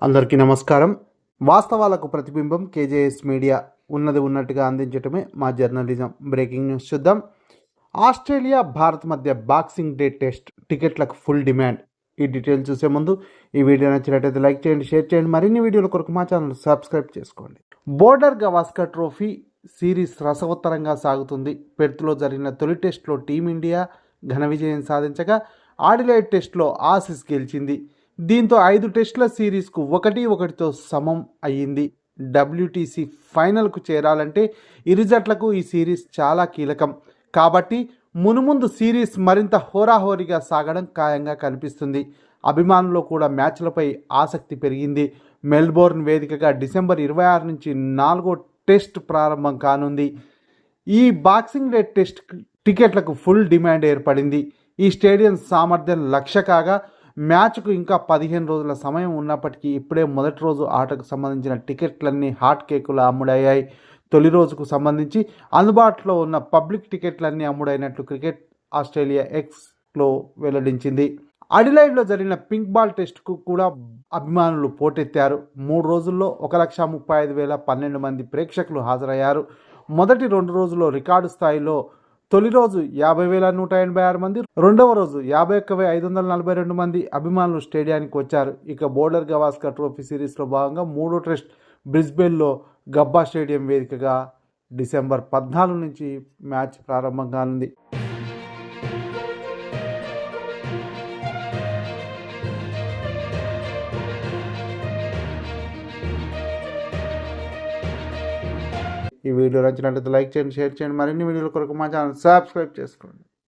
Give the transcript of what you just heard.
అందరికీ నమస్కారం. వాస్తవాలకు ప్రతిబింబం కేజేఎస్ మీడియా. ఉన్నది ఉన్నట్టుగా అందించటమే మా జర్నలిజం. బ్రేకింగ్ న్యూస్ చూద్దాం. ఆస్ట్రేలియా భారత్ మధ్య బాక్సింగ్ డే టెస్ట్ టికెట్లకు ఫుల్ డిమాండ్. ఈ డీటెయిల్స్ చూసే ముందు ఈ వీడియో నచ్చినట్టయితే లైక్ చేయండి, షేర్ చేయండి. మరిన్ని వీడియోల కొరకు మా ఛానల్ సబ్స్క్రైబ్ చేసుకోండి. బోర్డర్ గవాస్కర్ ట్రోఫీ సిరీస్ రసవత్తరంగా సాగుతుంది. పెర్త్లో జరిగిన తొలి టెస్ట్లో టీమిండియా ఘన విజయం సాధించగా ఆడిలైడ్ టెస్ట్లో ఆసీస్ గెలిచింది. దీంతో 5 టెస్టుల సిరీస్కు 1-1తో సమం అయ్యింది. డబ్ల్యూటీసీ ఫైనల్కు చేరాలంటే ఇరు జట్లకు ఈ సిరీస్ చాలా కీలకం. కాబట్టి మునుముందు సిరీస్ మరింత హోరాహోరీగా సాగడం ఖాయంగా కనిపిస్తుంది. అభిమానుల్లో కూడా మ్యాచ్లపై ఆసక్తి పెరిగింది. మెల్బోర్న్ వేదికగా డిసెంబర్ 26 నుంచి 4వ టెస్ట్ ప్రారంభం కానుంది. ఈ బాక్సింగ్ డే టెస్ట్ టికెట్లకు ఫుల్ డిమాండ్ ఏర్పడింది. ఈ స్టేడియం సామర్థ్యం 1,00,000 కాగా మ్యాచ్కు ఇంకా 15 రోజుల సమయం ఉన్నప్పటికీ ఇప్పుడే మొదటి రోజు ఆటకు సంబంధించిన టికెట్లన్నీ హాట్ కేకులా అమ్ముడయ్యాయి. తొలి రోజుకు సంబంధించి అందుబాటులో ఉన్న పబ్లిక్ టికెట్లన్నీ అమ్ముడైనట్లు క్రికెట్ ఆస్ట్రేలియా ఎక్స్లో వెల్లడించింది. అడిలైడ్లో జరిగిన పింక్ బాల్ టెస్టుకు కూడా అభిమానులు పోటెత్తారు. 3 రోజుల్లో 1,35,012 మంది ప్రేక్షకులు హాజరయ్యారు. మొదటి 2 రోజుల్లో రికార్డు స్థాయిలో తొలి రోజు 50,186 మంది, రెండవ రోజు 51,542 మంది అభిమానులు స్టేడియానికి వచ్చారు. ఇక బోర్డర్ గవాస్కర్ ట్రోఫీ సిరీస్లో భాగంగా 3వ టెస్ట్ బ్రిస్బేన్లో గబ్బా స్టేడియం వేదికగా డిసెంబర్ 14 నుంచి మ్యాచ్ ప్రారంభం కానుంది. ఈ వీడియో నచ్చినట్లయితే లైక్ చేయండి, షేర్ చేయండి. మరిన్ని వీడియోల కొరకు మా ఛానల్ సబ్స్క్రైబ్ చేసుకోండి.